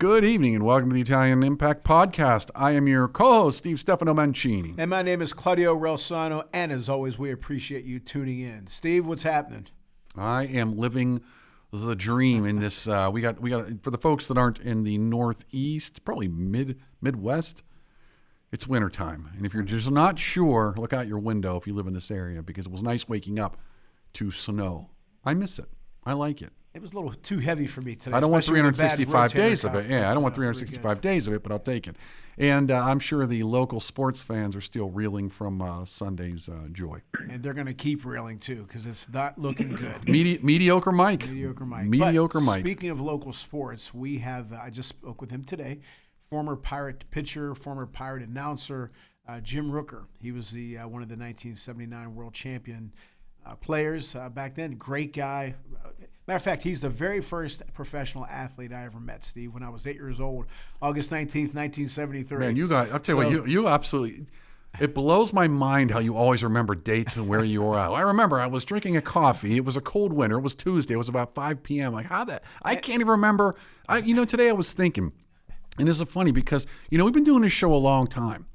Good evening and welcome to the Italian Impact Podcast. I am your co-host, Steve Stefano Mancini. And my name is Claudio Relsano, and as always, we appreciate you tuning in. Steve, what's happening? I am living the dream in this. We got for the folks that aren't in the Northeast, probably Midwest. It's wintertime, and if you're just not sure, look out your window if you live in this area because it was nice waking up to snow. I miss it. I like it. It was a little too heavy for me today. I don't want especially with the bad 365 days of rotator it. cuff, Yeah, I don't but, want we're 365 days of it, but I'll take it. And I'm sure the local sports fans are still reeling from Sunday's joy. good. And they're going to keep reeling, too, because it's not looking good. Mediocre Mike. Mediocre Mike. Speaking of local sports, we have, I just spoke with him today, former Pirate pitcher, former Pirate announcer, Jim Rooker. He was the one of the 1979 world champion players back then. Great guy. Matter of fact, he's the very first professional athlete I ever met, Steve, when I was 8 years old, August 19th, 1973. Man, I'll tell you what, you absolutely, it blows my mind how you always remember dates and where you were at. I remember I was drinking a coffee. It was a cold winter. It was Tuesday. It was about 5 p.m. Like, I can't even remember. Today I was thinking, and this is funny because, we've been doing this show a long time.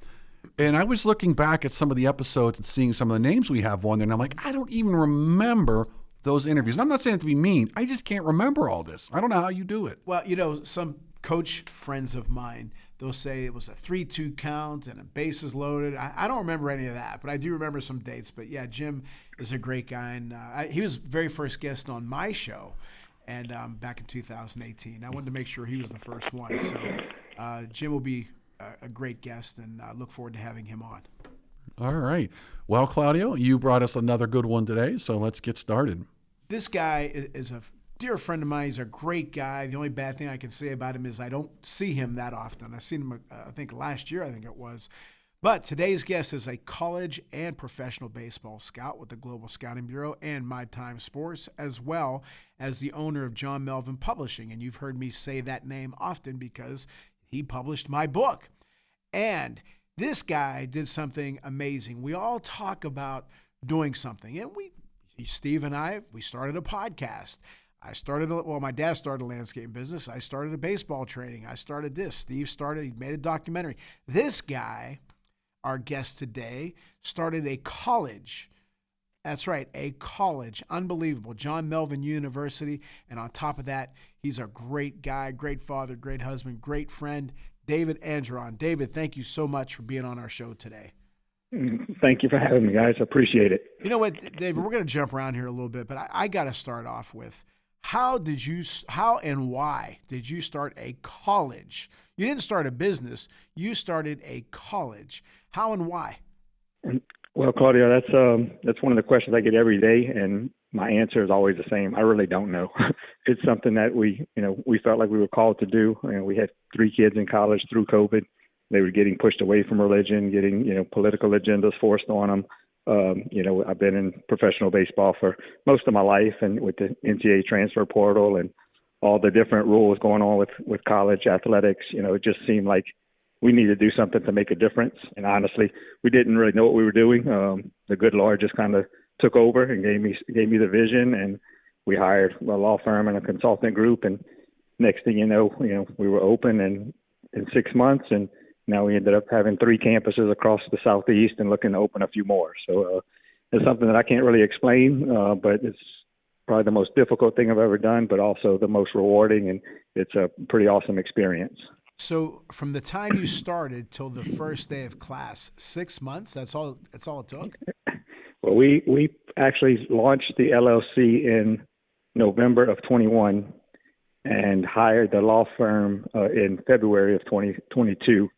And I was looking back at some of the episodes and seeing some of the names we have on there, and I'm like, I don't even remember those interviews. And I'm not saying it to be mean. I just can't remember all this. I don't know how you do it. Well, some coach friends of mine, they'll say it was a 3-2 count and a bases loaded. I don't remember any of that, but I do remember some dates. But, yeah, Jim is a great guy. And he was the very first guest on my show and back in 2018. I wanted to make sure he was the first one. So Jim will be a great guest, and I look forward to having him on. All right. Well, Claudio, you brought us another good one today, so let's get started. This guy is a dear friend of mine. He's a great guy. The only bad thing I can say about him is I don't see him that often. I seen him, I think, last year, I think it was. But today's guest is a college and professional baseball scout with the Global Scouting Bureau and My Time Sports, as well as the owner of John Melvin Publishing. And you've heard me say that name often because he published my book. And this guy did something amazing. We all talk about doing something, and Steve and I, we started a podcast. My dad started a landscaping business. I started a baseball training. I started this. Steve he made a documentary. This guy, our guest today, started a college. That's right, a college. Unbelievable. John Melvin University. And on top of that, he's a great guy, great father, great husband, great friend, David Angeron. David, thank you so much for being on our show today. Thank you for having me, guys. I appreciate it. You know what, David, we're going to jump around here a little bit, but I got to start off with how and why did you start a college? You didn't start a business. You started a college. How and why? Well, Claudio, that's one of the questions I get every day, and my answer is always the same. I really don't know. It's something that we felt like we were called to do. We had 3 kids in college through COVID. They were getting pushed away from religion, getting, political agendas forced on them. I've been in professional baseball for most of my life, and with the NCAA transfer portal and all the different rules going on with college athletics, it just seemed like we needed to do something to make a difference. And honestly, we didn't really know what we were doing. The good Lord just kind of took over and gave me the vision, and we hired a law firm and a consultant group. And next thing you know, we were open in 6 months, and now we ended up having 3 campuses across the Southeast and looking to open a few more. So it's something that I can't really explain, but it's probably the most difficult thing I've ever done, but also the most rewarding, and it's a pretty awesome experience. So from the time you started till the first day of class, 6 months, that's all it took? Well, we actually launched the LLC in November of 21 and hired the law firm in February of 2022.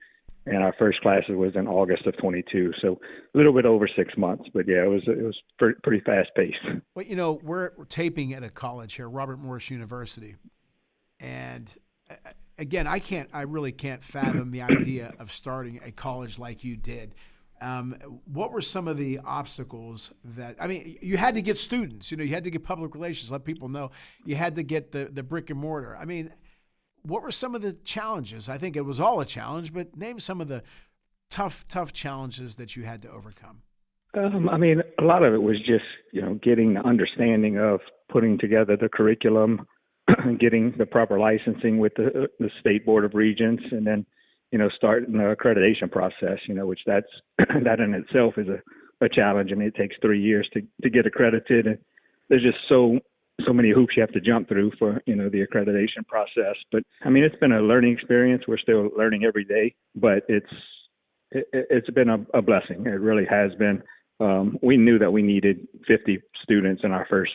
And our first class was in August of 22, so a little bit over 6 months. But yeah, it was pretty fast paced. Well, we're taping at a college here, Robert Morris University, and again, I really can't fathom the idea of starting a college like you did. What were some of the obstacles you had to get students, you had to get public relations, let people know, you had to get the brick and mortar. What were some of the challenges? I think it was all a challenge, but name some of the tough challenges that you had to overcome. A lot of it was just, getting the understanding of putting together the curriculum, getting the proper licensing with the State Board of Regents, and then, starting the accreditation process, which that in itself is a challenge. I mean, it takes 3 years to get accredited, and there's just so many hoops you have to jump through for, the accreditation process. But I mean, it's been a learning experience. We're still learning every day, but it's been a blessing. It really has been. We knew that we needed 50 students in our first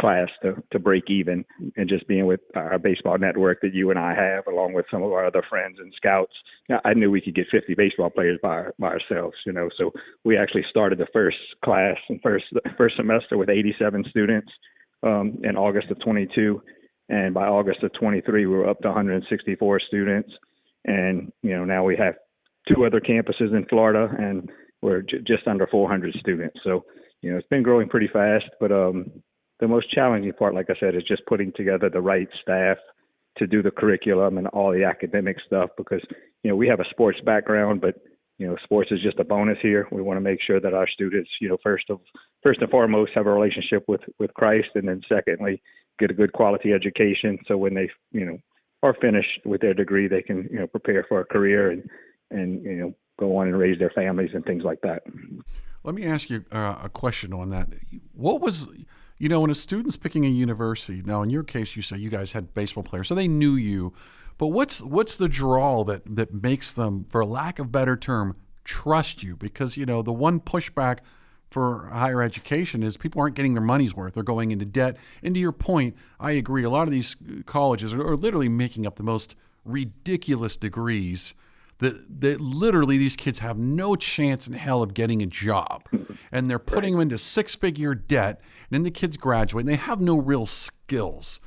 class to break even, and just being with our baseball network that you and I have, along with some of our other friends and scouts, I knew we could get 50 baseball players by ourselves, so we actually started the first class and first semester with 87 students in August of 22, and by August of 23 we were up to 164 students, and now we have 2 other campuses in Florida, and we're just under 400 students. So it's been growing pretty fast, but the most challenging part, like I said, is just putting together the right staff to do the curriculum and all the academic stuff, because, we have a sports background, but, sports is just a bonus here. We want to make sure that our students, first and foremost, have a relationship with Christ, and then secondly, get a good quality education. So when they, are finished with their degree, they can, prepare for a career and go on and raise their families and things like that. Let me ask you a question on that. What was, when a student's picking a university, now in your case, you say you guys had baseball players, so they knew you, but what's the draw that makes them, for lack of a better term, trust you? Because, the one pushback for higher education is people aren't getting their money's worth. They're going into debt. And to your point, I agree. A lot of these colleges are literally making up the most ridiculous degrees that literally these kids have no chance in hell of getting a job. And they're putting them into 6-figure debt, and then the kids graduate, and they have no real skills.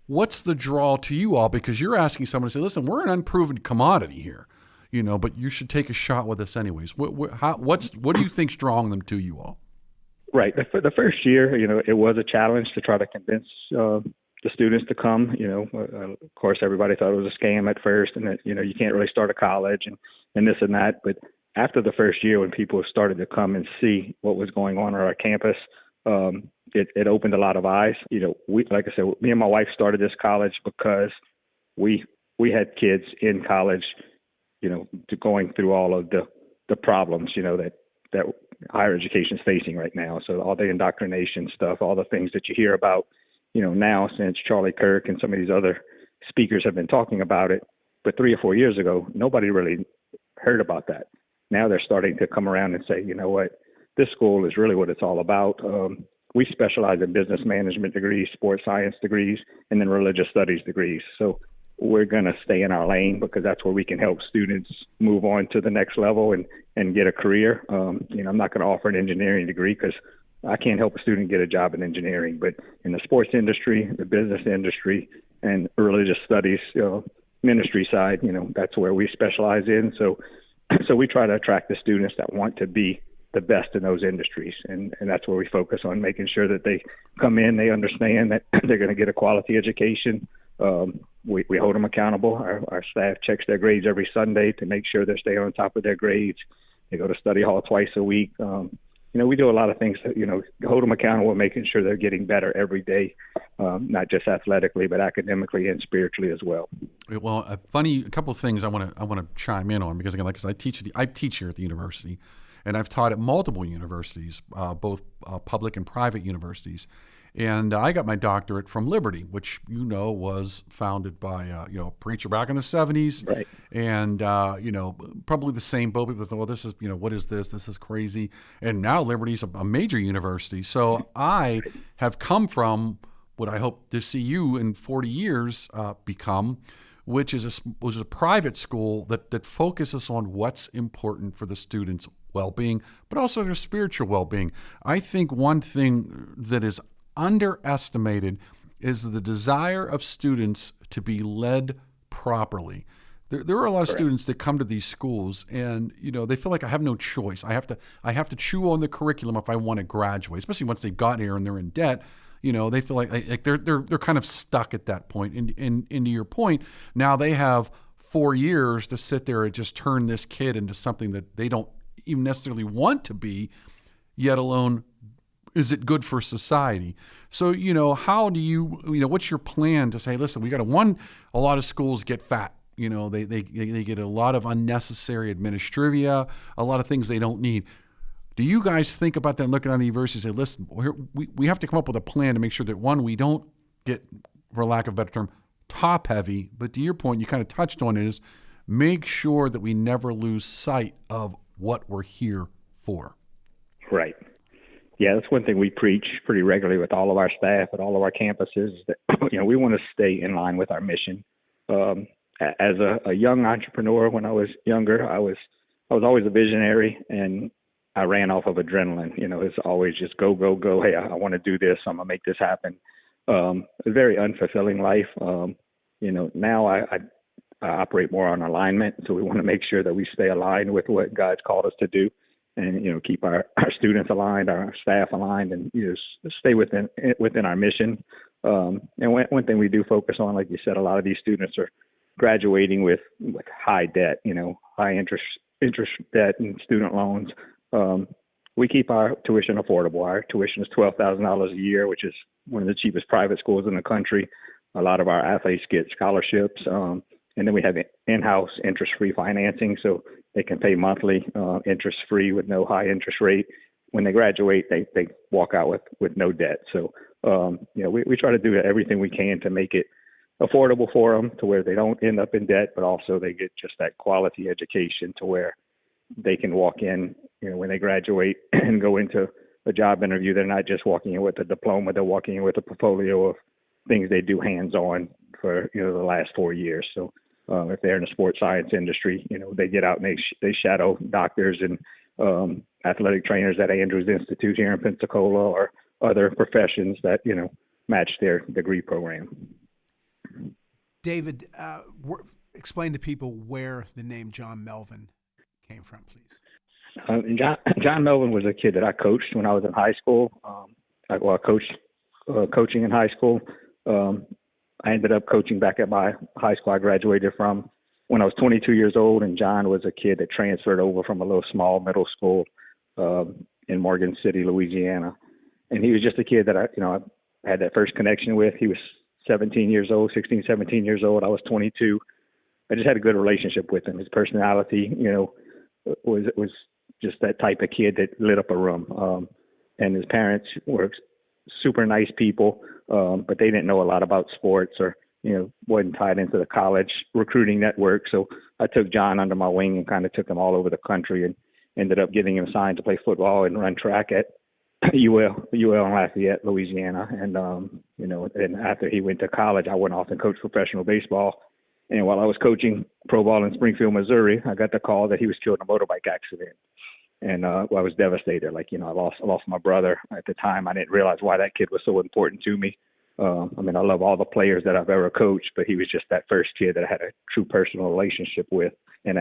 What's the draw to you all? Because you're asking someone to say, listen, we're an unproven commodity here, but you should take a shot with us anyways. What do you think's drawing them to you all? Right. The first year, it was a challenge to try to convince the students to come. Of course, everybody thought it was a scam at first, and that, you can't really start a college and this and that. But after the first year, when people started to come and see what was going on our campus, it opened a lot of eyes. Like I said, me and my wife started this college because we had kids in college, going through all of the problems, that higher education is facing right now. So all the indoctrination stuff, all the things that you hear about, now since Charlie Kirk and some of these other speakers have been talking about it. But 3 or 4 years ago, nobody really heard about that. Now they're starting to come around and say, you know what, this school is really what it's all about. We specialize in business management degrees, sports science degrees, and then religious studies degrees. So we're going to stay in our lane, because that's where we can help students move on to the next level and get a career. I'm not going to offer an engineering degree because I can't help a student get a job in engineering, but in the sports industry, the business industry, and religious studies, ministry side, that's where we specialize in. So we try to attract the students that want to be the best in those industries. And that's where we focus on making sure that they come in, they understand that they're going to get a quality education. We hold them accountable. Our staff checks their grades every Sunday to make sure they're staying on top of their grades. They go to study hall twice a week. We do a lot of things to, hold them accountable, making sure they're getting better every day, not just athletically, but academically and spiritually as well. Well, a couple of things I want to chime in on, because again, like I said, I teach here at the university, and I've taught at multiple universities, both public and private universities. And I got my doctorate from Liberty, which was founded by a preacher back in the 70s. Right. And probably the same boat. People thought, well, this is what is this? This is crazy. And now Liberty's a major university. So I have come from what I hope to see you in 40 years become, which is a private school that focuses on what's important for the students' well-being, but also their spiritual well-being. I think one thing that is underestimated is the desire of students to be led properly. There are a lot of students that come to these schools and they feel like I have no choice. I have to chew on the curriculum if I want to graduate, especially once they've got here and they're in debt. They feel like they're kind of stuck at that point. And to your point, now they have 4 years to sit there and just turn this kid into something that they don't even necessarily want to be, yet alone is it good for society? So, how do what's your plan to say, listen, we got a lot of schools get fat. They get a lot of unnecessary administrivia, a lot of things they don't need. Do you guys think about that and looking at the university and say, listen, we have to come up with a plan to make sure that, one, we don't get, for lack of a better term, top heavy, but to your point, you kind of touched on it, is make sure that we never lose sight of what we're here for. Right. Yeah, that's one thing we preach pretty regularly with all of our staff at all of our campuses, is that we want to stay in line with our mission. As a young entrepreneur, when I was younger, I was always a visionary, and I ran off of adrenaline. It's always just go, go, go. Hey, I want to do this. I'm gonna make this happen. A very unfulfilling life. Now I operate more on alignment, so we want to make sure that we stay aligned with what God's called us to do, and keep our students aligned, our staff aligned, and stay within our mission. And one thing we do focus on, like you said, a lot of these students are graduating with high debt, high interest debt and student loans. We keep our tuition affordable. Our tuition is $12,000 a year, which is one of the cheapest private schools in the country. A lot of our athletes get scholarships. And then we have in-house interest-free financing, so they can pay monthly, interest-free with no high interest rate. When they graduate, they walk out with no debt. So, we try to do everything we can to make it affordable for them, to where they don't end up in debt, but also they get just that quality education to where they can walk in, when they graduate and go into a job interview. They're not just walking in with a diploma, they're walking in with a portfolio of things they do hands-on for, the last 4 years. So if they're in the sports science industry, they get out and they shadow doctors and athletic trainers at Andrews Institute here in Pensacola, or other professions that, match their degree program. David, explain to people where the name John Melvin came from, please. John Melvin was a kid that I coached when I was in high school. I coached coaching in high school. I ended up coaching back at my high school I graduated from when I was 22 years old, and John was a kid that transferred over from a little small middle school in Morgan City, Louisiana. And he was just a kid that I had that first connection with. He was 17 years old. I was 22. I just had a good relationship with him. His personality, was just that type of kid that lit up a room. And his parents were super nice people, but they didn't know a lot about sports, or, wasn't tied into the college recruiting network. So I took John under my wing and kind of took him all over the country, and ended up getting him signed to play football and run track at UL in Lafayette, Louisiana. And, and after he went to college, I went off and coached professional baseball. And while I was coaching pro ball in Springfield, Missouri, I got the call that he was killed in a motorbike accident. And I was devastated. I lost my brother. At the time, I didn't realize why that kid was so important to me. I love all the players that I've ever coached, but he was just that first kid that I had a true personal relationship with. And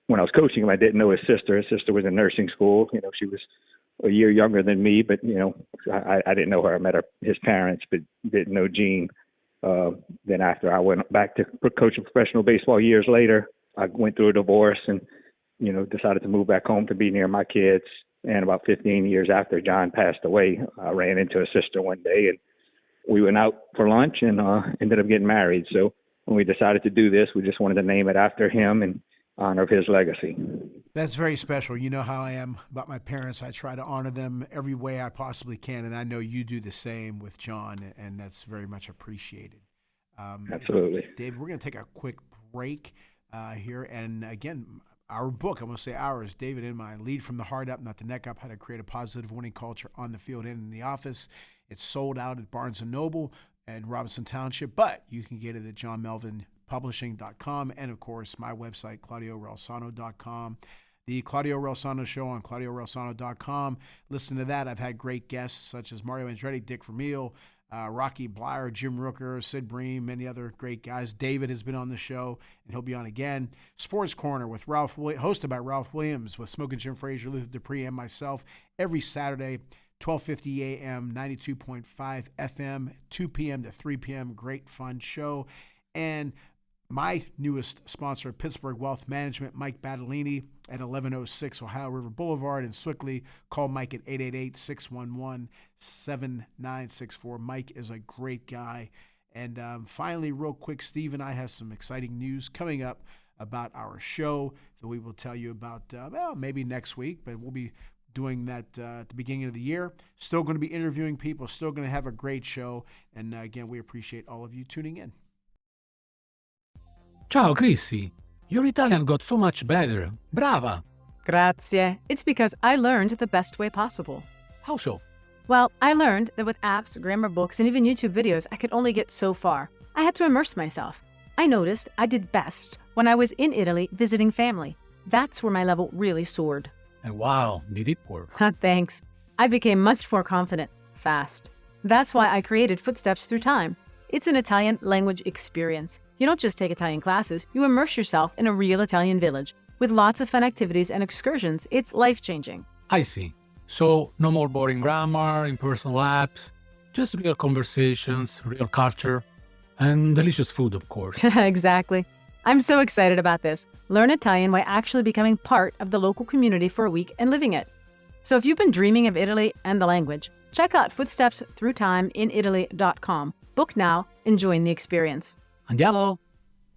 when I was coaching him, I didn't know his sister. His sister was in nursing school. She was a year younger than me, but, I didn't know her. I met his parents, but didn't know Gene. Then after I went back to coaching professional baseball years later, I went through a divorce and, decided to move back home to be near my kids. And about 15 years after John passed away, I ran into his sister one day, and we went out for lunch and ended up getting married. So when we decided to do this, we just wanted to name it after him in honor of his legacy. That's very special. You know how I am about my parents. I try to honor them every way I possibly can, and I know you do the same with John, and that's very much appreciated. Absolutely. David, we're going to take a quick break here. And again, our book, I'm going to say ours, David and mine, Lead from the Heart Up, Not the Neck Up, How to Create a Positive Winning Culture on the Field and in the Office. It's sold out at Barnes & Noble and Robinson Township, but you can get it at johnmelvinpublishing.com, and, of course, my website, claudiorelsano.com. The Claudio Relsano Show on claudiorelsano.com. Listen to that. I've had great guests such as Mario Andretti, Dick Vermeil, Rocky Blyer, Jim Rooker, Sid Bream, many other great guys. David has been on the show, and he'll be on again. Sports Corner with hosted by Ralph Williams, with Smoking Jim Frazier, Luther Dupree, and myself every Saturday, 12:50 a.m., 92.5 FM, 2 p.m. to 3 p.m. Great fun show. And my newest sponsor, Pittsburgh Wealth Management, Mike Battolini at 1106 Ohio River Boulevard in Swickley. Call Mike at 888-611-7964. Mike is a great guy. And finally, real quick, Steve and I have some exciting news coming up about our show that we will tell you about, maybe next week, but we'll be doing that at the beginning of the year. Still going to be interviewing people, still going to have a great show. And again, we appreciate all of you tuning in. Ciao, Chrissy. Your Italian got so much better. Brava. Grazie. It's because I learned the best way possible. How so? Well, I learned that with apps, grammar books, and even YouTube videos, I could only get so far. I had to immerse myself. I noticed I did best when I was in Italy visiting family. That's where my level really soared. And wow, did it work? Thanks. I became much more confident, fast. That's why I created Footsteps Through Time. It's an Italian language experience. You don't just take Italian classes, you immerse yourself in a real Italian village. With lots of fun activities and excursions, it's life-changing. I see. So, no more boring grammar, impersonal apps, just real conversations, real culture, and delicious food, of course. Exactly. I'm so excited about this. Learn Italian by actually becoming part of the local community for a week and living it. So if you've been dreaming of Italy and the language, check out Footsteps Through Time in Italy.com. Book now and join the experience. Andiamo!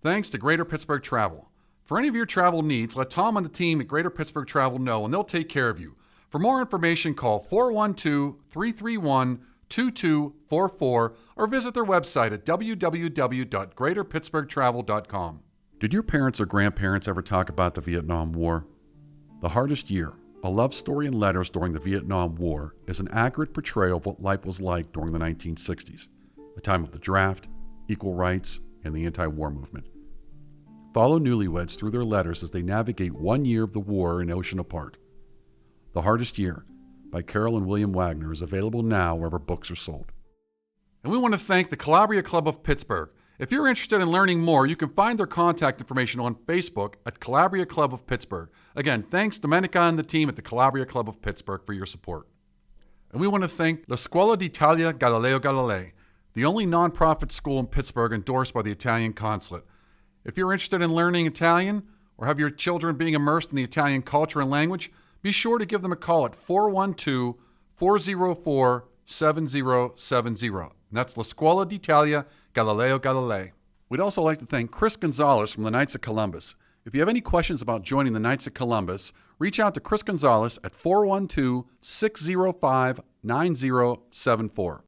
Thanks to Greater Pittsburgh Travel. For any of your travel needs, let Tom and the team at Greater Pittsburgh Travel know, and they'll take care of you. For more information, call 412-331-2244 or visit their website at www.greaterpittsburghtravel.com. Did your parents or grandparents ever talk about the Vietnam War? The Hardest Year, a love story and letters during the Vietnam War, is an accurate portrayal of what life was like during the 1960s, a time of the draft, equal rights, and the anti-war movement. Follow newlyweds through their letters as they navigate 1 year of the war an ocean apart. The Hardest Year by Carol and William Wagner is available now wherever books are sold. And we want to thank the Calabria Club of Pittsburgh. If you're interested in learning more, you can find their contact information on Facebook at Calabria Club of Pittsburgh. Again, thanks Domenica and the team at the Calabria Club of Pittsburgh for your support. And we want to thank La Scuola d'Italia Galileo Galilei, the only nonprofit school in Pittsburgh endorsed by the Italian Consulate. If you're interested in learning Italian or have your children being immersed in the Italian culture and language, be sure to give them a call at 412-404-7070. And that's La Scuola d'Italia Galileo Galilei. We'd also like to thank Chris Gonzalez from the Knights of Columbus. If you have any questions about joining the Knights of Columbus, reach out to Chris Gonzalez at 412-605-9074.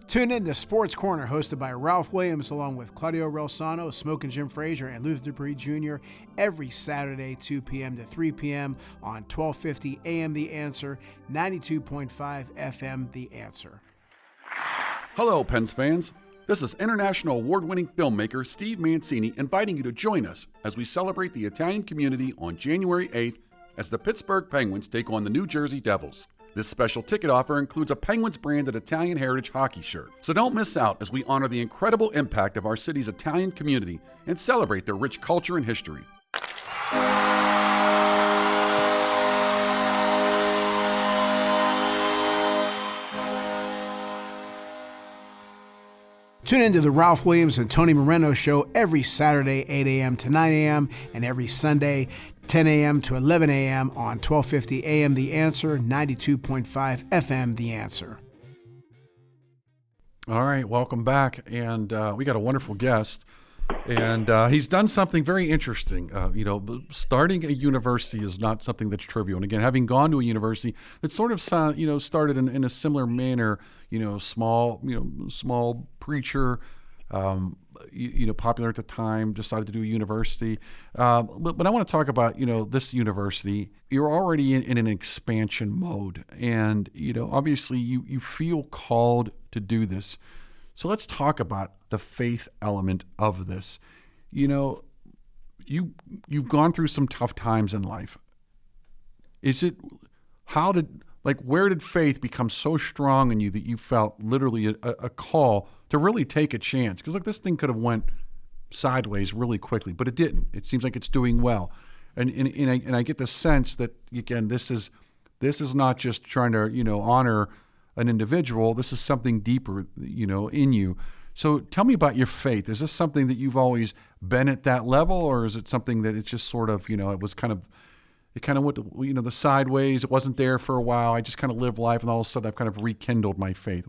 Tune in to Sports Corner, hosted by Ralph Williams, along with Claudio Relsano, Smoke and Jim Frazier, and Luther Dupree Jr. every Saturday, 2 p.m. to 3 p.m. on 1250 AM The Answer, 92.5 FM The Answer. Hello, Pens fans. This is international award-winning filmmaker Steve Mancini inviting you to join us as we celebrate the Italian community on January 8th as the Pittsburgh Penguins take on the New Jersey Devils. This special ticket offer includes a Penguins-branded Italian Heritage hockey shirt. So don't miss out as we honor the incredible impact of our city's Italian community and celebrate their rich culture and history. Tune in to the Ralph Williams and Tony Moreno Show every Saturday, 8 a.m. to 9 a.m., and every Sunday, 10 a.m. to 11 a.m. on 1250 AM The Answer, 92.5 FM The Answer. All right, welcome back. And we got a wonderful guest. And he's done something very interesting. Starting a university is not something that's trivial. And again, having gone to a university that sort of, started in a similar manner, small preacher, popular at the time, decided to do a university. But I want to talk about, this university. You're already in an expansion mode. And, obviously you feel called to do this. So let's talk about the faith element of this. You've gone through some tough times in life. Where did faith become so strong in you that you felt literally a call to really take a chance? Because this thing could have went sideways really quickly, but it didn't. It seems like it's doing well. And I get the sense that, again, this is not just trying to, honor an individual. This is something deeper, in you. So tell me about your faith. Is this something that you've always been at that level, or is it something that it's just sort of, it kind of went, the sideways. It wasn't there for a while. I just kind of lived life, and all of a sudden I've kind of rekindled my faith.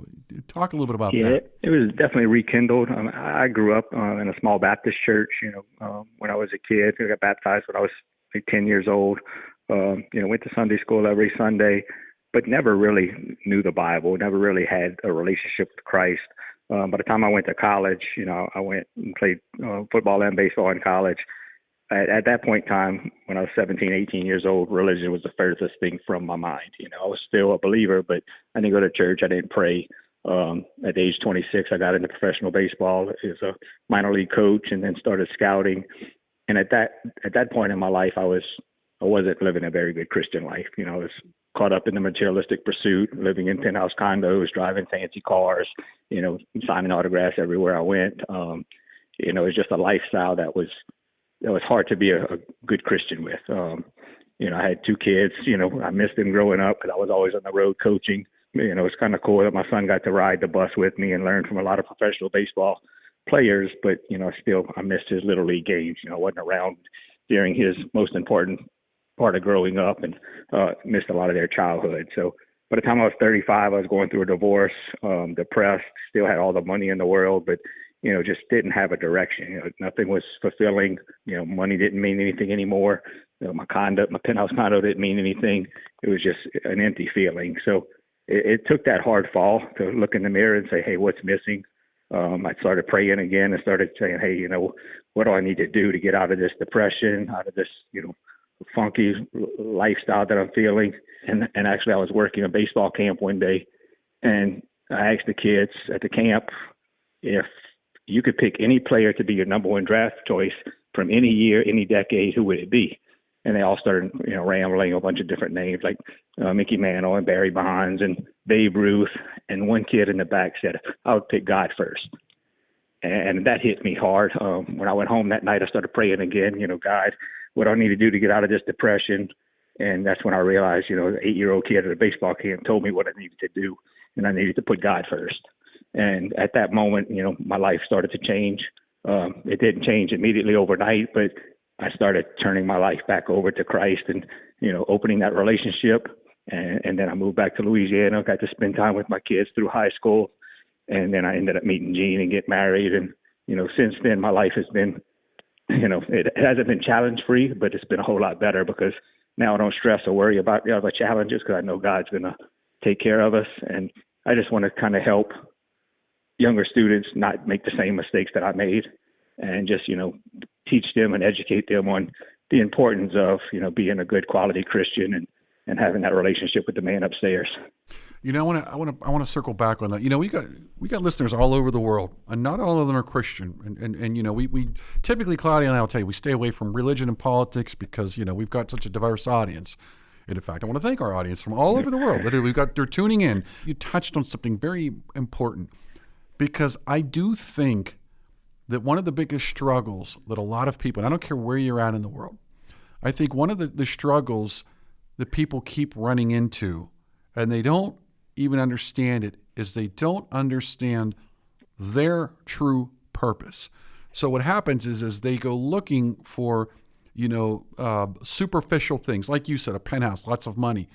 Talk a little bit about Yeah, that. it was definitely rekindled. I grew up in a small Baptist church, when I was a kid. I got baptized when I was like 10 years old. Went to Sunday school every Sunday, but never really knew the Bible, never really had a relationship with Christ. By the time I went to college, I went and played football and baseball in college. At that point in time, when I was 17, 18 years old, religion was the furthest thing from my mind. I was still a believer, but I didn't go to church. I didn't pray. At age 26, I got into professional baseball as a minor league coach, and then started scouting. And at that point in my life, I wasn't living a very good Christian life. I was caught up in the materialistic pursuit, living in penthouse condos, driving fancy cars, signing autographs everywhere I went. It was just a lifestyle that was hard to be a good Christian with. I had two kids. I missed them growing up because I was always on the road coaching. It's kind of cool that my son got to ride the bus with me and learn from a lot of professional baseball players, but still I missed his little league games. I wasn't around during his most important part of growing up, and missed a lot of their childhood. So by the time I was 35, I was going through a divorce, depressed, still had all the money in the world, but just didn't have a direction. Nothing was fulfilling. Money didn't mean anything anymore. My penthouse condo didn't mean anything. It was just an empty feeling. So it took that hard fall to look in the mirror and say, hey, what's missing? I started praying again and started saying, hey, what do I need to do to get out of this depression, out of this, funky lifestyle that I'm feeling? And actually I was working a baseball camp one day, and I asked the kids at the camp, if you could pick any player to be your number one draft choice from any year, any decade, who would it be? And they all started, rambling a bunch of different names like Mickey Mantle and Barry Bonds and Babe Ruth. And one kid in the back said, I would pick God first. And that hit me hard. When I went home that night, I started praying again, God, what do I need to do to get out of this depression? And that's when I realized, an 8-year-old kid at a baseball camp told me what I needed to do, and I needed to put God first. And at that moment, my life started to change. It didn't change immediately overnight, but I started turning my life back over to Christ and, opening that relationship. And then I moved back to Louisiana, got to spend time with my kids through high school. And then I ended up meeting Jean and get married. And, since then my life has been, it hasn't been challenge free, but it's been a whole lot better because now I don't stress or worry about the other challenges because I know God's going to take care of us. And I just want to kind of help younger students not make the same mistakes that I made, and just, teach them and educate them on the importance of, being a good quality Christian and having that relationship with the man upstairs. I want to circle back on that. We got listeners all over the world, and not all of them are Christian. And we typically, Claudia and I will tell you, we stay away from religion and politics because we've got such a diverse audience. And in fact, I want to thank our audience from all over the world. They're tuning in. You touched on something very important, because I do think that one of the biggest struggles that a lot of people, and I don't care where you're at in the world, I think one of the struggles that people keep running into, and they don't even understand it, is they don't understand their true purpose. So what happens is they go looking for, superficial things. Like you said, a penthouse, lots of money.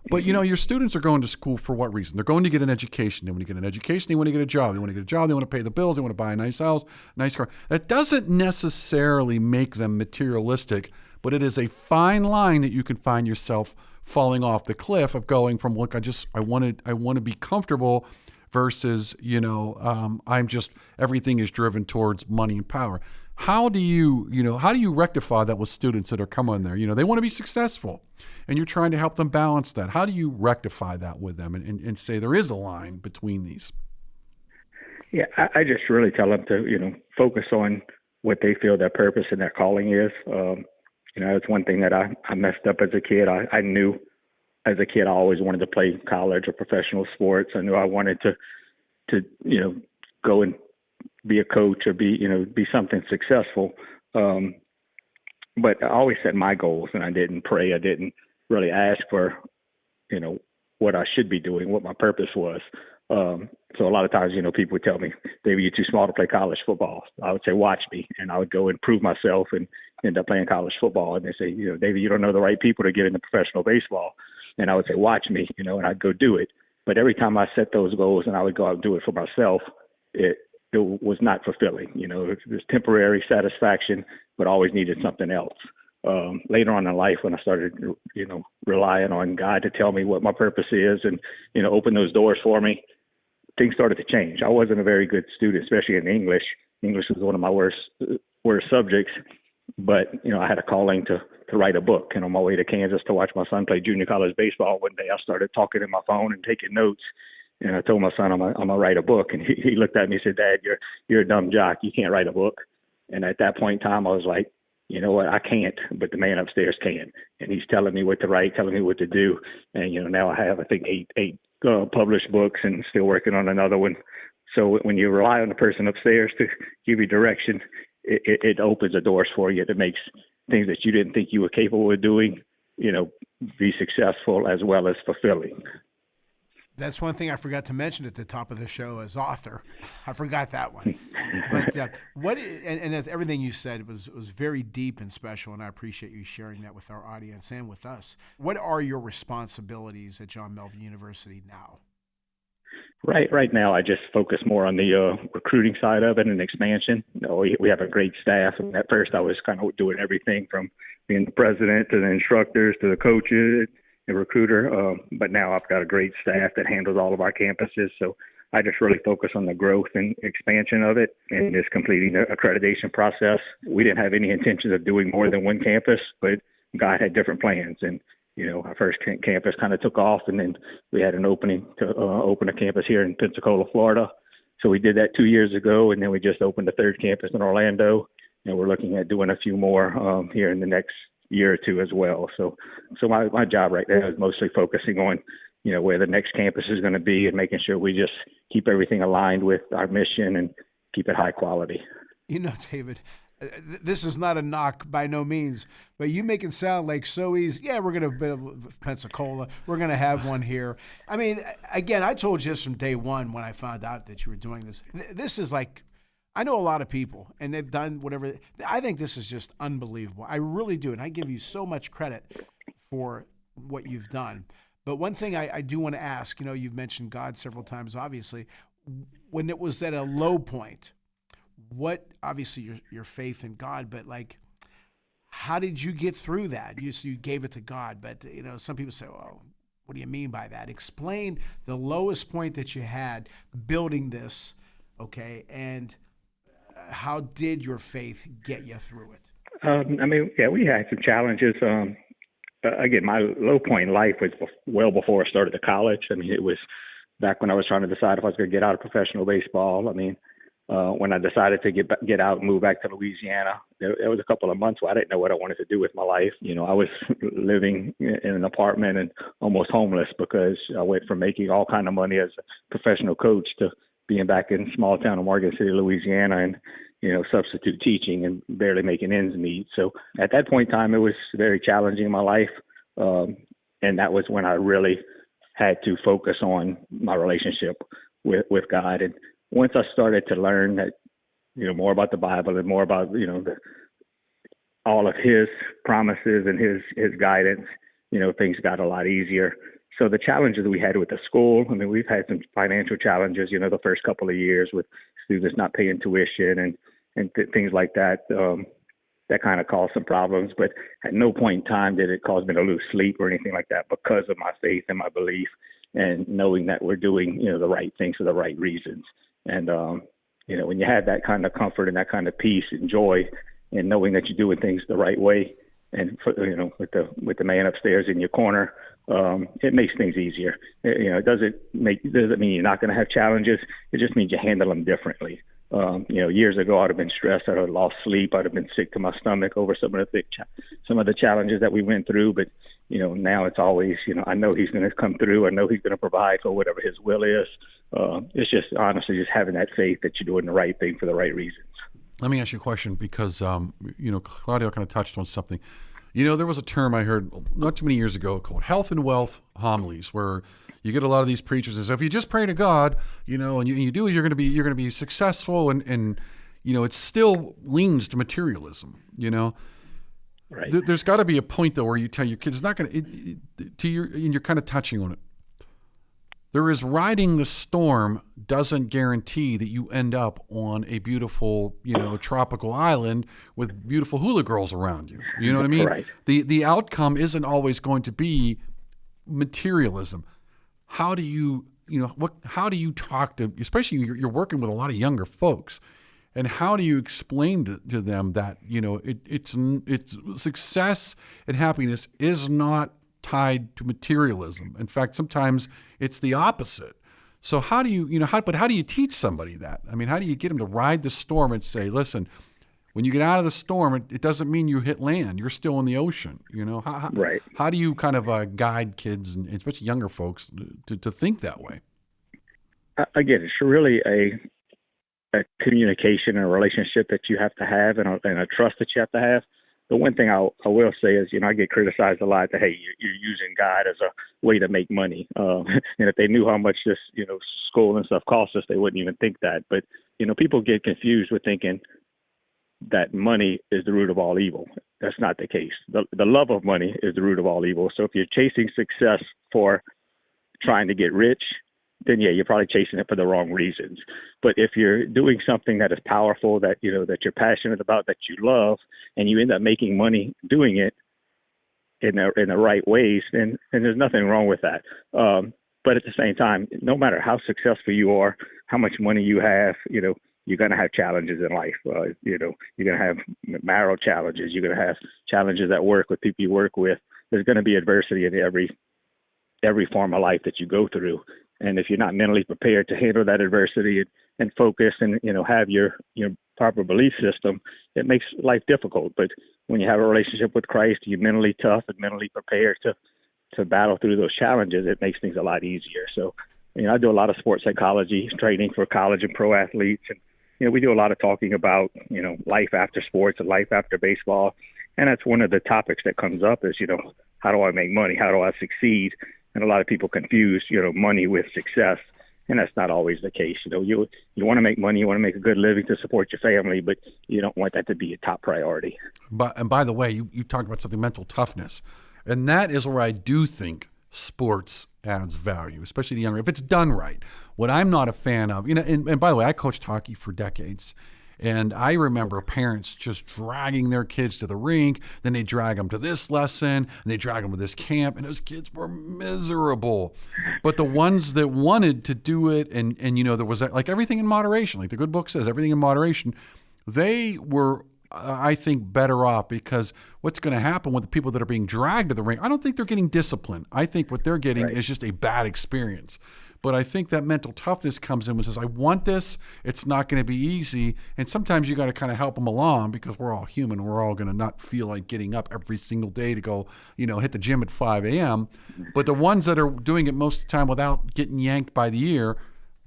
But, your students are going to school for what reason? They're going to get an education. They want to get an education. They want to get a job. They want to get a job. They want to pay the bills. They want to buy a nice house, nice car. That doesn't necessarily make them materialistic, but it is a fine line that you can find yourself falling off the cliff of going from, look, I want to be comfortable versus, everything is driven towards money and power. How do you rectify that with students that are coming there? They want to be successful, and you're trying to help them balance that. How do you rectify that with them and say there is a line between these? Yeah, I just really tell them to, focus on what they feel their purpose and their calling is. It's one thing that I messed up as a kid. I knew as a kid I always wanted to play college or professional sports. I knew I wanted to go and be a coach or be something successful. But I always set my goals, and I didn't pray. I didn't really ask for, what I should be doing, what my purpose was. So a lot of times, people would tell me, David, you're too small to play college football. I would say, watch me. And I would go and prove myself and end up playing college football. And they say, David, you don't know the right people to get into professional baseball. And I would say, watch me, and I'd go do it. But every time I set those goals and I would go out and do it for myself, it was not fulfilling. It was temporary satisfaction, but always needed something else. Later on in life, when I started, relying on God to tell me what my purpose is and, open those doors for me, things started to change. I wasn't a very good student, especially in English. English was one of my worst subjects, but, I had a calling to write a book. And on my way to Kansas to watch my son play junior college baseball, one day I started talking in my phone and taking notes. And I told my son, I'm gonna write a book. And he looked at me and said, Dad, you're a dumb jock. You can't write a book. And at that point in time, I was like, you know what, I can't, but the man upstairs can. And he's telling me what to write, telling me what to do. And, now I have, I think, eight published books and still working on another one. So when you rely on the person upstairs to give you direction, it opens the doors for you. It makes things that you didn't think you were capable of doing, be successful as well as fulfilling. That's one thing I forgot to mention at the top of the show as author. I forgot that one. But everything you said was very deep and special, and I appreciate you sharing that with our audience and with us. What are your responsibilities at John Melvin University now? Right now, I just focus more on the recruiting side of it and expansion. We have a great staff, and at first I was kind of doing everything from being the president to the instructors to the coaches, a recruiter, but now I've got a great staff that handles all of our campuses. So I just really focus on the growth and expansion of it and just completing the accreditation process. We didn't have any intentions of doing more than one campus, but God had different plans. And, our first campus kind of took off, and then we had an opening to open a campus here in Pensacola, Florida. So we did that 2 years ago, and then we just opened a third campus in Orlando, and we're looking at doing a few more here in the next year or two as well. So my job right now is mostly focusing on, where the next campus is going to be and making sure we just keep everything aligned with our mission and keep it high quality. David, this is not a knock by no means, but you make it sound like so easy. Yeah, we're going to build Pensacola. We're going to have one here. I mean, again, I told you this from day one when I found out that you were doing this. This is like, I know a lot of people, and they've done whatever. I think this is just unbelievable. I really do, and I give you so much credit for what you've done. But one thing I do want to ask, you've mentioned God several times, obviously. When it was at a low point, what, obviously your faith in God, but like, how did you get through that? You gave it to God, but, some people say, well, what do you mean by that? Explain the lowest point that you had building this, okay, and how did your faith get you through it? We had some challenges. Again, my low point in life was well before I started the college. It was back when I was trying to decide if I was going to get out of professional baseball. When I decided to get out and move back to Louisiana, there was a couple of months where I didn't know what I wanted to do with my life. I was living in an apartment and almost homeless because I went from making all kind of money as a professional coach to being back in small town of Morgan City, Louisiana, and, substitute teaching and barely making ends meet. So at that point in time, it was very challenging in my life. And that was when I really had to focus on my relationship with God. And once I started to learn that, more about the Bible and more about, all of his promises and his guidance, things got a lot easier. So the challenges we had with the school, we've had some financial challenges, the first couple of years with students not paying tuition and things like that. That kind of caused some problems, but at no point in time did it cause me to lose sleep or anything like that because of my faith and my belief and knowing that we're doing, the right things for the right reasons. And, when you have that kind of comfort and that kind of peace and joy and knowing that you're doing things the right way and, with the man upstairs in your corner, it makes things easier. It doesn't mean you're not going to have challenges. It just means you handle them differently. Years ago, I'd have been stressed. I'd have lost sleep. I'd have been sick to my stomach over some of the challenges that we went through. But, now it's always, I know he's going to come through. I know he's going to provide for whatever his will is. It's just honestly just having that faith that you're doing the right thing for the right reasons. Let me ask you a question because, Claudio kind of touched on something. There was a term I heard not too many years ago called health and wealth homilies, where you get a lot of these preachers and say, if you just pray to God, and you do it, you're going to be successful, and it still leans to materialism. Right. There's got to be a point though where you tell your kids it's not going to. And you're kind of touching on it. There is riding the storm doesn't guarantee that you end up on a beautiful, tropical island with beautiful hula girls around you. You know what I mean? Right. The outcome isn't always going to be materialism. How do you, how do you talk to, especially you're working with a lot of younger folks, and how do you explain to them that, it's success and happiness is not tied to materialism. In fact, sometimes it's the opposite. So how do you, how do you teach somebody that? I mean, how do you get them to ride the storm and say, listen, when you get out of the storm, it doesn't mean you hit land. You're still in the ocean. Right. How do you kind of guide kids, and especially younger folks, to think that way? Again, it's really a communication and a relationship that you have to have, and a trust that you have to have. The one thing I will say is, I get criticized a lot that, hey, you're using God as a way to make money. And if they knew how much this, school and stuff costs us, they wouldn't even think that. But, people get confused with thinking that money is the root of all evil. That's not the case. The love of money is the root of all evil. So if you're chasing success for trying to get rich, then yeah, you're probably chasing it for the wrong reasons. But if you're doing something that is powerful, that that you're passionate about, that you love, and you end up making money doing it in the right ways, then there's nothing wrong with that. But at the same time, no matter how successful you are, how much money you have, you're going to have challenges in life. You're going to have marital challenges. You're going to have challenges at work with people you work with. There's going to be adversity in every form of life that you go through. And if you're not mentally prepared to handle that adversity and focus and, have your proper belief system, it makes life difficult. But when you have a relationship with Christ, you're mentally tough and mentally prepared to battle through those challenges, it makes things a lot easier. So, I do a lot of sports psychology training for college and pro athletes. And, we do a lot of talking about, life after sports and life after baseball. And that's one of the topics that comes up is, how do I make money? How do I succeed? And a lot of people confuse, money with success, and that's not always the case. You want to make money, you want to make a good living to support your family, but you don't want that to be a top priority. And by the way, you talked about something, mental toughness, and that is where I do think sports adds value, especially the younger, if it's done right. What I'm not a fan of, and by the way, I coached hockey for decades. And I remember parents just dragging their kids to the rink. Then they drag them to this lesson, and they drag them to this camp, and those kids were miserable. But the ones that wanted to do it, and there was like everything in moderation, like the good book says, everything in moderation, they were, I think, better off, because what's going to happen with the people that are being dragged to the rink, I don't think they're getting discipline. I think what they're getting is just a bad experience. But I think that mental toughness comes in and says, I want this. It's not going to be easy. And sometimes you got to kind of help them along, because we're all human. We're all going to not feel like getting up every single day to go, hit the gym at 5 a.m. But the ones that are doing it most of the time without getting yanked by the ear,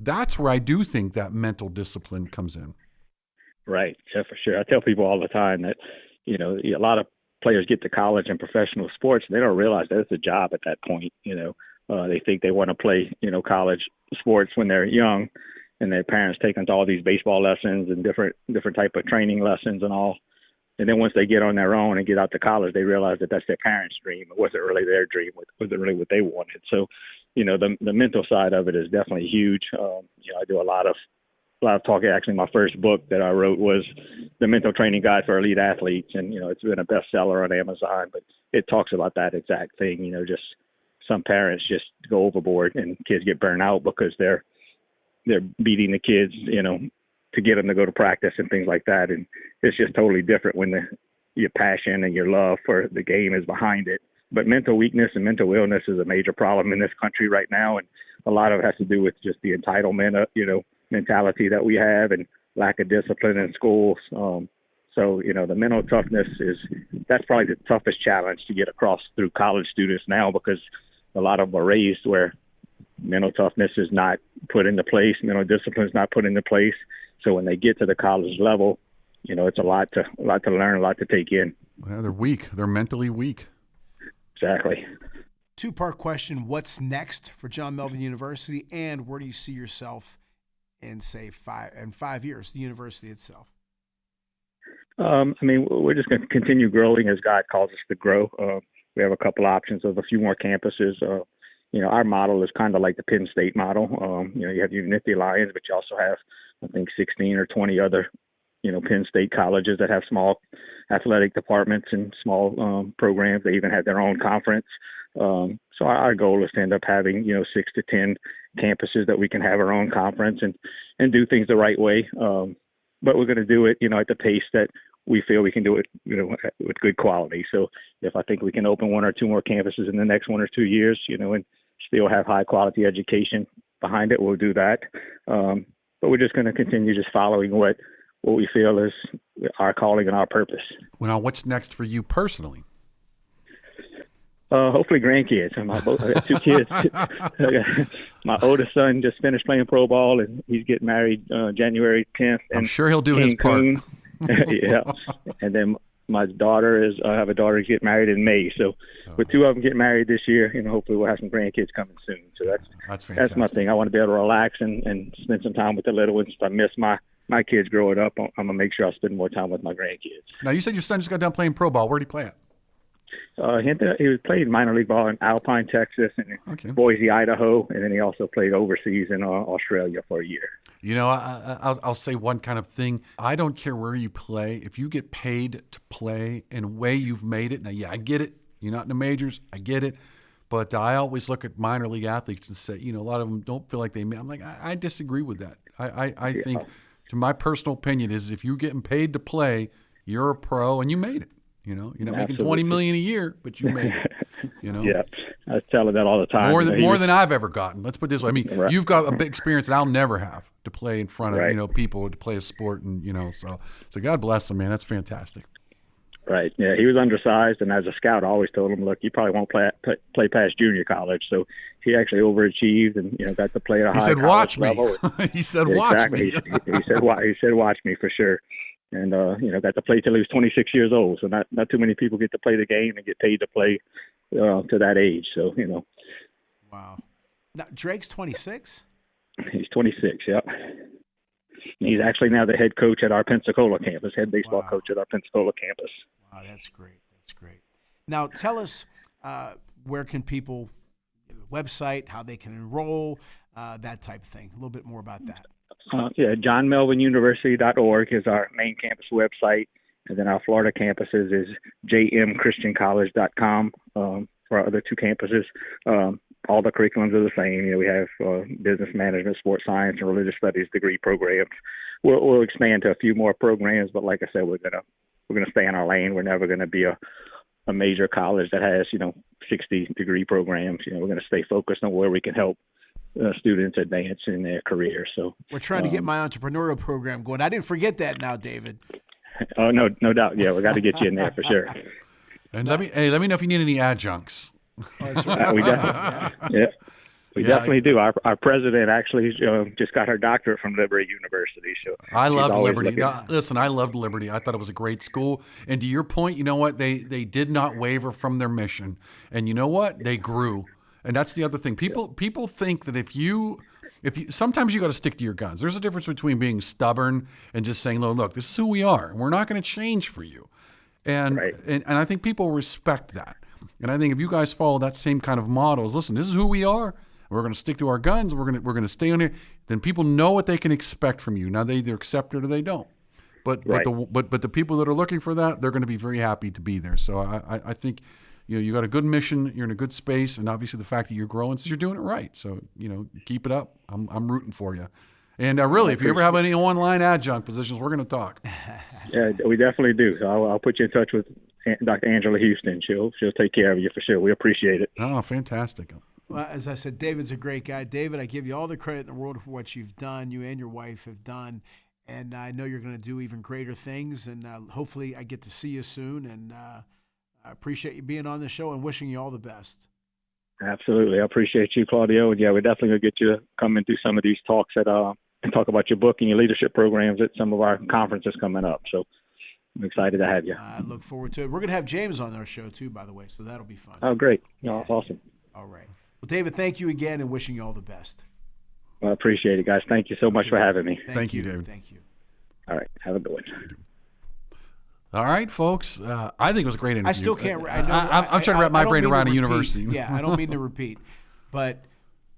that's where I do think that mental discipline comes in. Right. Yeah, for sure. I tell people all the time that, a lot of players get to college and professional sports, and they don't realize that it's a job at that point. They think they want to play, college sports when they're young, and their parents take them to all these baseball lessons and different type of training lessons and all. And then once they get on their own and get out to college, they realize that that's their parents' dream. It wasn't really their dream. It wasn't really what they wanted. So, the mental side of it is definitely huge. I do a lot of talking. Actually, my first book that I wrote was The Mental Training Guide for Elite Athletes. And, it's been a bestseller on Amazon, but it talks about that exact thing, just some parents just go overboard and kids get burned out because they're beating the kids, to get them to go to practice and things like that. And it's just totally different when your passion and your love for the game is behind it. But mental weakness and mental illness is a major problem in this country right now. And a lot of it has to do with just the entitlement, mentality that we have, and lack of discipline in schools. So, the mental toughness that's probably the toughest challenge to get across through college students now, because a lot of them are raised where mental toughness is not put into place, mental discipline is not put into place. So when they get to the college level, it's a lot to learn, a lot to take in. Well, they're weak. They're mentally weak. Exactly. Two-part question: what's next for John Melvin University, and where do you see yourself in, say, 5 years? The university itself. We're just going to continue growing as God calls us to grow. We have a couple options of a few more campuses. Our model is kind of like the Penn State model. You have your Nifty Lions, but you also have, I think, 16 or 20 other, Penn State colleges that have small athletic departments and small programs. They even have their own conference. So our goal is to end up having, 6 to 10 campuses that we can have our own conference and do things the right way. But we're going to do it, at the pace that we feel we can do it, with good quality. So if I think we can open 1 or 2 more campuses in the next 1 or 2 years, and still have high quality education behind it, we'll do that. But we're just going to continue just following what we feel is our calling and our purpose. Well, now, what's next for you personally? Hopefully grandkids. I got 2 kids. My oldest son just finished playing pro ball, and he's getting married January 10th. I'm sure he'll do his part. Yeah. And then my daughter I have a daughter who's getting married in May. So with 2 of them getting married this year, hopefully we'll have some grandkids coming soon. So that's fantastic. That's my thing. I want to be able to relax and spend some time with the little ones. If I miss my kids growing up, I'm going to make sure I spend more time with my grandkids. Now, you said your son just got done playing pro ball. Where did he play at? He was playing minor league ball in Alpine, Texas, and Boise, Idaho, and then he also played overseas in Australia for a year. I'll say one kind of thing. I don't care where you play. If you get paid to play in a way you've made it. Now, yeah, I get it. You're not in the majors. I get it. But I always look at minor league athletes and say, a lot of them don't feel like I'm like, I disagree with that. I think, to my personal opinion, is if you're getting paid to play, you're a pro and you made it. You're not making $20 million a year, but you made it. Yeah, I was telling that all the time. More than I've ever gotten. Let's put it this way. Right. You've got a big experience that I'll never have to play in front of people, to play a sport, and so God bless him, man. That's fantastic. Right. Yeah, he was undersized, and as a scout, I always told him, look, you probably won't play past junior college. So he actually overachieved and got to play at a high college level. He said, "Watch me." He said, "Watch me for sure." And got to play till he was 26 years old. So not too many people get to play the game and get paid to play to that age. So Wow. Now Drake's 26. He's 26. Yep. He's actually now the head coach at our Pensacola campus, head baseball coach at our Pensacola campus. Wow, that's great. That's great. Now tell us where can people, website, how they can enroll, that type of thing. A little bit more about that. JohnMelvinUniversity.org is our main campus website, and then our Florida campuses is jmchristiancollege.com for our other 2 campuses. All the curriculums are the same. We have business management, sports science, and religious studies degree programs. We'll expand to a few more programs, but like I said, we're gonna stay in our lane. We're never gonna be a major college that has 60 degree programs. We're gonna stay focused on where we can help students advance in their career. So we're trying to get my entrepreneurial program going. I didn't forget that now, David. Oh, no doubt. Yeah, we got to get you in there for sure. And let me know if you need any adjuncts. Oh, that's right. We definitely do. Our president actually just got her doctorate from Liberty University. So I loved Liberty. Now, listen, I loved Liberty. I thought it was a great school. And to your point, you know what? They did not waver from their mission. And you know what? They grew. And that's the other thing. People think that if you sometimes you got to stick to your guns. There's a difference between being stubborn and just saying, look, this is who we are. We're not going to change for you. And I think people respect that. And I think if you guys follow that same kind of models, listen, this is who we are. We're going to stick to our guns. We're going to stay on here. Then people know what they can expect from you. Now they either accept it or they don't. But the people that are looking for that, they're going to be very happy to be there. So I think you got a good mission. You're in a good space, and obviously the fact that you're growing says you're doing it right. So keep it up. I'm rooting for you. And really, if you ever have any online adjunct positions, we're going to talk. Yeah, we definitely do. So I'll put you in touch with Dr. Angela Houston. She'll take care of you for sure. We appreciate it. Oh, fantastic. Well, as I said, David's a great guy. David, I give you all the credit in the world for what you've done, you and your wife have done. And I know you're going to do even greater things. And hopefully I get to see you soon. And I appreciate you being on the show and wishing you all the best. Absolutely. I appreciate you, Claudio. And yeah, we're definitely going to get you to come and do some of these talks and talk about your book and your leadership programs at some of our conferences coming up. So I'm excited to have you. I look forward to it. We're going to have James on our show too, by the way. So that'll be fun. Oh, great. No, that's awesome. All right. Well, David, thank you again, and wishing you all the best. Well, I appreciate it, guys. Thank you so much for having me. Thank you, David. Thank you. All right. Have a good one. All right, folks. I think it was a great interview. I still can't. I know, I'm trying to wrap my brain around a repeat. university. Yeah, I don't mean to repeat, but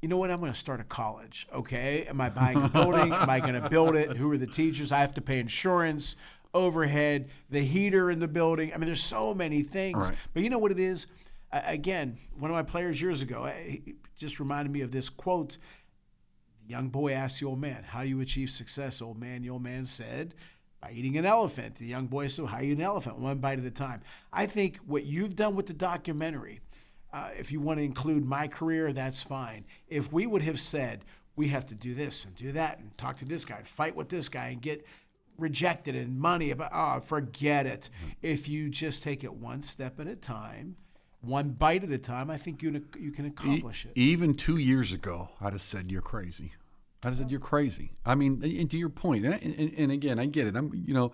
you know what? I'm going to start a college. Okay, am I buying a building? Am I going to build it? Who are the teachers? I have to pay insurance, overhead, the heater in the building. I mean, there's so many things. Right. But you know what it is? Again, one of my players years ago he just reminded me of this quote. The young boy asked the old man, "How do you achieve success, old man?" The old man said, "By eating an elephant." The young boy said, "How do you eat an elephant?" One bite at a time. I think what you've done with the documentary, if you want to include my career, that's fine. If we would have said, we have to do this and do that and talk to this guy and fight with this guy and get rejected and money, forget it. If you just take it one step at a time, one bite at a time, I think you can accomplish it. Even 2 years ago, I'd have said, "You're crazy." I'd have said, "You're crazy." I mean, and to your point, and again, I get it.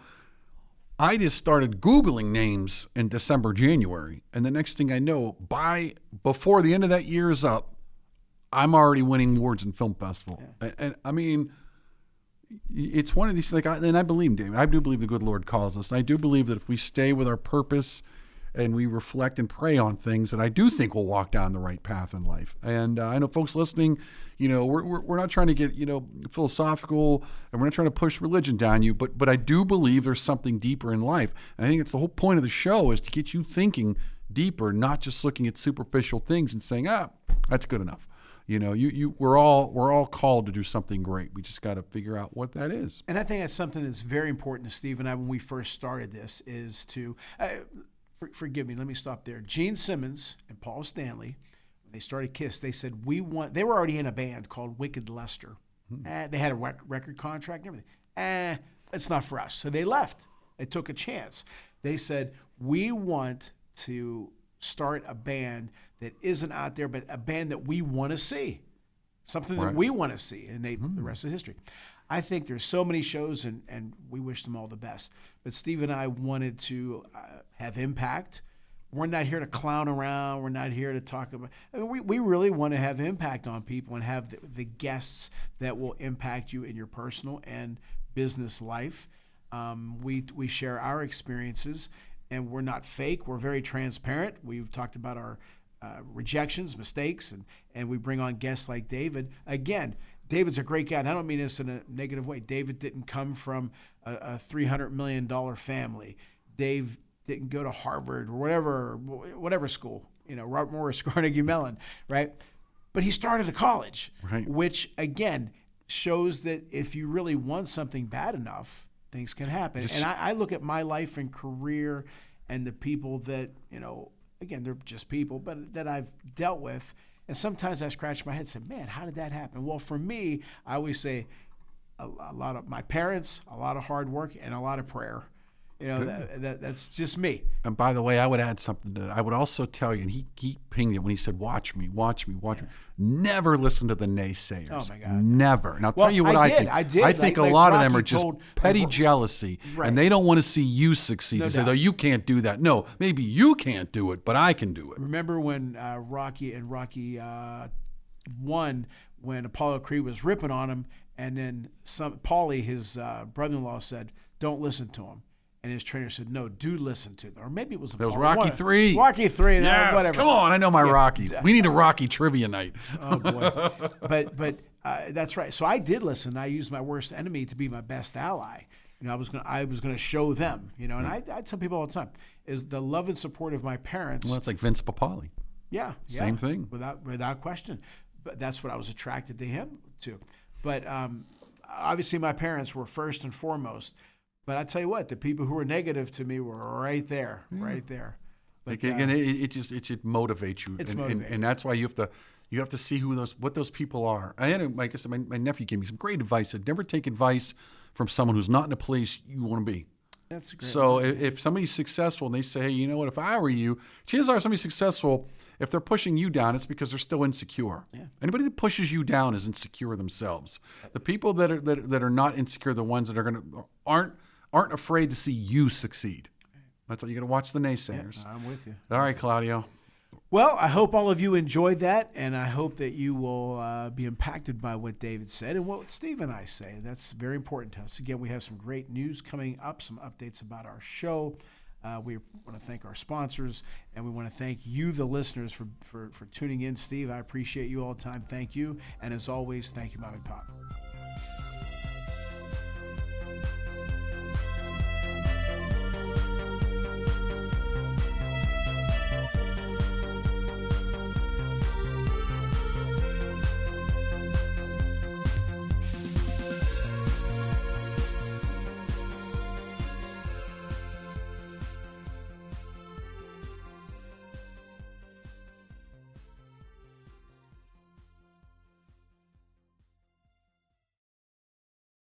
I just started Googling names in December, January, and the next thing I know, before the end of that year is up, I'm already winning awards in film festival. Yeah. And I mean, it's one of these, and I believe, David, I do believe the good Lord calls us. And I do believe that if we stay with our purpose and we reflect and pray on things, that I do think we'll walk down the right path in life. And I know folks listening, we're not trying to get, philosophical, and we're not trying to push religion down you, but I do believe there's something deeper in life. And I think it's the whole point of the show is to get you thinking deeper, not just looking at superficial things and saying, that's good enough. We're all called to do something great. We just got to figure out what that is. And I think that's something that's very important to Steve and I when we first started this is to, forgive me, let me stop there. Gene Simmons and Paul Stanley, when they started KISS, they said, they were already in a band called Wicked Lester. They had a record contract and everything. It's not for us. So they left. They took a chance. They said, we want to start a band that isn't out there, but a band that we want to see, something that we want to see, and the rest is history. I think there's so many shows, and we wish them all the best. But Steve and I wanted to have impact. We're not here to clown around. We're not here to talk about. We really want to have impact on people and have the guests that will impact you in your personal and business life. We share our experiences, and we're not fake. We're very transparent. We've talked about our rejections, mistakes, and we bring on guests like David. Again, David's a great guy, and I don't mean this in a negative way. David didn't come from a $300 million family. Dave didn't go to Harvard or whatever school, Robert Morris, Carnegie Mellon, right? But he started a college, which, again, shows that if you really want something bad enough, things can happen. And I look at my life and career and the people that, again, they're just people, but that I've dealt with. And sometimes I scratch my head and say, man, how did that happen? Well, for me, I always say a lot of my parents, a lot of hard work, and a lot of prayer. That's just me. And by the way, I would add something to that. I would also tell you, and he pinged it when he said, watch me. Never listen to the naysayers. Oh, my God. Never. And I'll tell you what I think. I think a lot of them are just petty jealousy, and they don't want to see you succeed. They say, though, you can't do that. No, maybe you can't do it, but I can do it. Remember when Rocky won, when Apollo Creed was ripping on him, and then Paulie, his brother-in-law, said, don't listen to him. And his trainer said, no, do listen to them. Or maybe it was Rocky 3. Rocky 3. Yes, whatever. Come on, I know my Rocky. We need a Rocky trivia night. Oh, boy. But that's right. So I did listen. I used my worst enemy to be my best ally. I was going to show them, and I tell people all the time, is the love and support of my parents. Well, it's like Vince Papale. Yeah. Same thing. Without question. But that's what I was attracted to him to. But obviously my parents were first and foremost. But I tell you what, the people who were negative to me were right there. But, again, it should motivate you. It's motivating. And that's why you have to see what those people are. Like I said, my nephew gave me some great advice. Said never take advice from someone who's not in a place you want to be. That's great. So if somebody's successful and they say, hey, you know what, if I were you, chances are somebody's successful. If they're pushing you down, it's because they're still insecure. Yeah. Anybody that pushes you down is insecure themselves. The people that are not insecure, the ones that aren't afraid to see you succeed. That's why you got to watch the naysayers. Yeah, I'm with you. All right, Claudio. Well, I hope all of you enjoyed that, and I hope that you will be impacted by what David said and what Steve and I say. That's very important to us. Again, we have some great news coming up, some updates about our show. We want to thank our sponsors, and we want to thank you, the listeners, for tuning in. Steve, I appreciate you all the time. Thank you. And as always, thank you, Mom and Pop.